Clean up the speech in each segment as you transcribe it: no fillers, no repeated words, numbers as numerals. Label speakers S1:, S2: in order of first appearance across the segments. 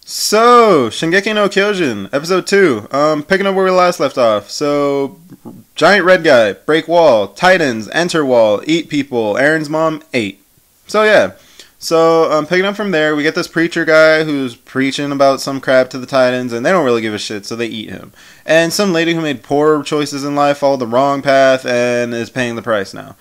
S1: So, Shingeki no Kyojin, episode 2. Picking up where we last left off. So, giant red guy, break wall, titans, enter wall, eat people, Aaron's mom, ate. So, yeah. So, picking up from there, we get this preacher guy who's preaching about some crap to the titans, and they don't really give a shit, so they eat him. And some lady who made poor choices in life followed the wrong path and is paying the price now.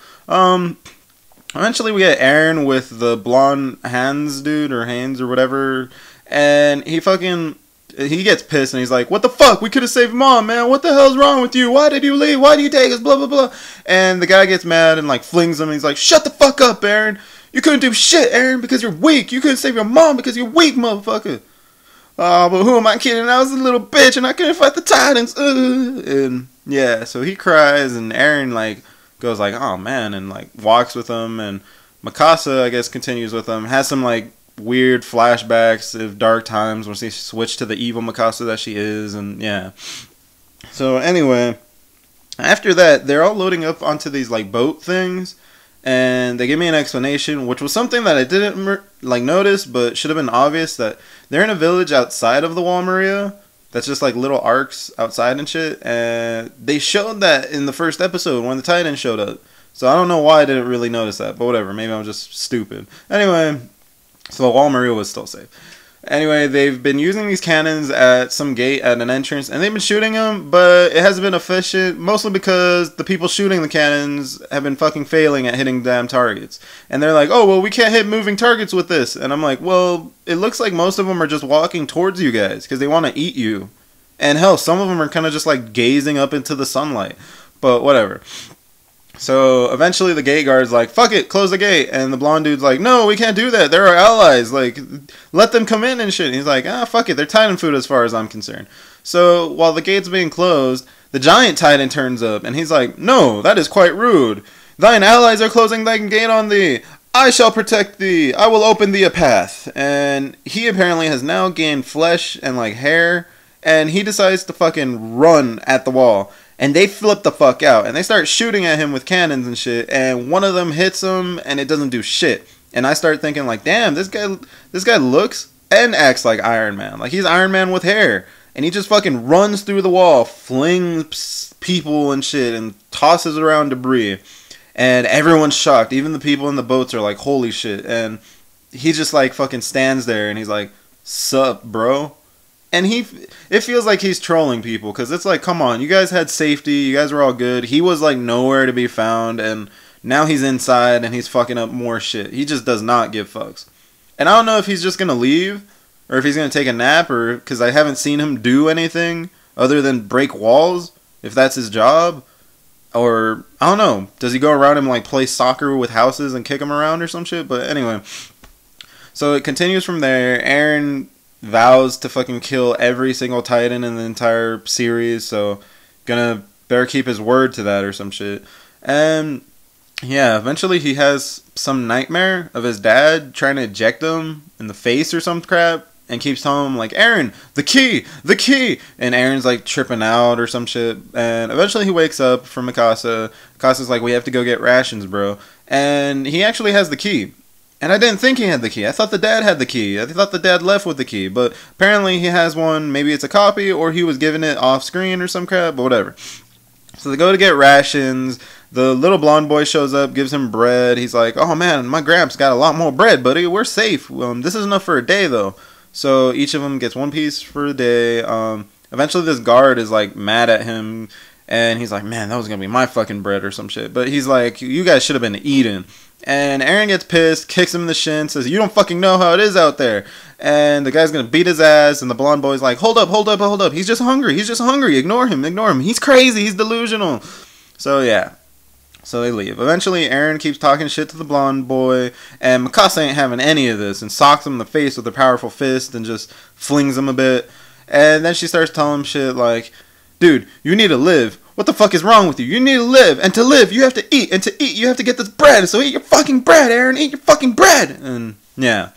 S1: Eventually we get Aaron with the blonde Hans dude, or Haynes, or whatever. And he gets pissed and he's like, what the fuck? We could have saved mom, man. What the hell's wrong with you? Why did you leave? Why do you take us? Blah, blah, blah. And the guy gets mad and like flings him. And he's like, shut the fuck up, Aaron. You couldn't do shit, Aaron, because you're weak. You couldn't save your mom because you're weak, motherfucker. Oh, but who am I kidding? I was a little bitch and I couldn't fight the titans. And yeah, so he cries and Aaron like goes like, oh man, and like walks with him. And Mikasa, I guess, continues with him. Has some like weird flashbacks of dark times when she switched to the evil Mikasa that she is, and yeah. So anyway, after that, they're all loading up onto these like boat things, and they give me an explanation, which was something that I didn't like notice, but should have been obvious, that they're in a village outside of the Wall Maria. That's just like little arcs outside and shit, and they showed that in the first episode when the Titans showed up. So I don't know why I didn't really notice that, but whatever. Maybe I'm just stupid. Anyway. So the Wall Maria was still safe. Anyway, they've been using these cannons at some gate at an entrance, and they've been shooting them, but it hasn't been efficient, mostly because the people shooting the cannons have been fucking failing at hitting damn targets. And they're like, oh, well, we can't hit moving targets with this. And I'm like, well, it looks like most of them are just walking towards you guys, because they want to eat you. And hell, some of them are kind of just like gazing up into the sunlight. But whatever. So eventually the gate guard's like, fuck it, close the gate. And the blonde dude's like, no, we can't do that. They're our allies. Like, let them come in and shit. And he's like, fuck it. They're Titan food as far as I'm concerned. So while the gate's being closed, the giant Titan turns up. And he's like, no, that is quite rude. Thine allies are closing thy gate on thee. I shall protect thee. I will open thee a path. And he apparently has now gained flesh and like hair. And he decides to fucking run at the wall. And they flip the fuck out. And they start shooting at him with cannons and shit. And one of them hits him and it doesn't do shit. And I start thinking like, damn, this guy looks and acts like Iron Man. Like he's Iron Man with hair. And he just fucking runs through the wall, flings people and shit, and tosses around debris. And everyone's shocked. Even the people in the boats are like, holy shit. And he just like fucking stands there and he's like, sup, bro? And it feels like he's trolling people, because it's like, come on, you guys had safety, you guys were all good. He was like nowhere to be found, and now he's inside and he's fucking up more shit. He just does not give fucks. And I don't know if he's just gonna leave, or if he's gonna take a nap, or because I haven't seen him do anything other than break walls, if that's his job. Or, I don't know, does he go around and like play soccer with houses and kick them around or some shit? But anyway, so it continues from there. Aaron vows to fucking kill every single Titan in the entire series, so better keep his word to that or some shit. And yeah, eventually he has some nightmare of his dad trying to eject him in the face or some crap, and keeps telling him like, Aaron, the key, and Aaron's like tripping out or some shit. And eventually he wakes up from Mikasa. Mikasa's like, we have to go get rations, bro. And he actually has the key. And I didn't think he had the key. I thought the dad had the key. I thought the dad left with the key. But apparently he has one. Maybe it's a copy, or he was giving it off screen or some crap, but whatever. So they go to get rations. The little blonde boy shows up, gives him bread. He's like, oh man, my gramps got a lot more bread, buddy. We're safe. This is enough for a day, though. So each of them gets one piece for a day. Eventually this guard is like mad at him. And he's like, man, that was going to be my fucking bread or some shit. But he's like, you guys should have been eating. And Aaron gets pissed, kicks him in the shin, says, you don't fucking know how it is out there. And the guy's going to beat his ass. And the blonde boy's like, hold up. He's just hungry. Ignore him. He's crazy. He's delusional. So yeah. So they leave. Eventually, Aaron keeps talking shit to the blonde boy. And Mikasa ain't having any of this. And socks him in the face with her powerful fist. And just flings him a bit. And then she starts telling him shit like, dude, you need to live. What the fuck is wrong with you? You need to live. And to live, you have to eat. And to eat, you have to get this bread. So eat your fucking bread, Aaron. Eat your fucking bread. And yeah.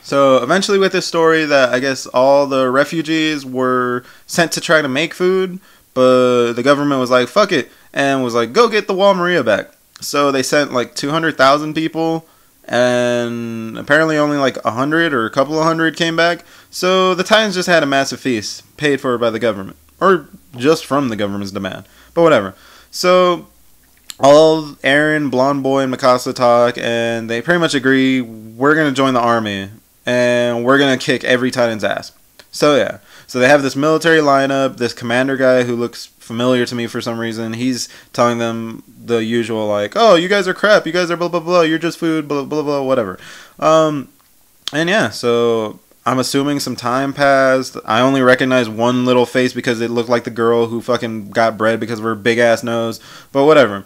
S1: So eventually with this story that I guess all the refugees were sent to try to make food. But the government was like, fuck it. And was like, go get the Wall Maria back. So they sent like 200,000 people. and apparently only like 100 or a couple of hundred came back. So the Titans just had a massive feast, paid for by the government, or just from the government's demand, but whatever. So all Eren, Blonde Boy, and Mikasa talk, and they pretty much agree we're gonna join the army, and we're gonna kick every Titan's ass. So yeah, so they have this military lineup. This commander guy who looks familiar to me for some reason, he's telling them the usual like, "Oh, you guys are crap. You guys are blah blah blah. You're just food. Blah blah blah. Whatever." And yeah, so I'm assuming some time passed. I only recognize one little face because it looked like the girl who fucking got bred because of her big ass nose. But whatever.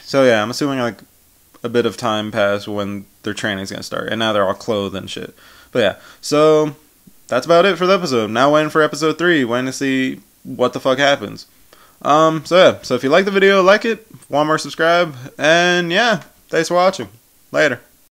S1: So yeah, I'm assuming like a bit of time passed when their training's gonna start, and now they're all clothed and shit. But yeah, so that's about it for the episode. Now waiting for episode 3, waiting to see what the fuck happens. So yeah, so if you like the video, like it. Want more, subscribe. And yeah, thanks for watching. Later.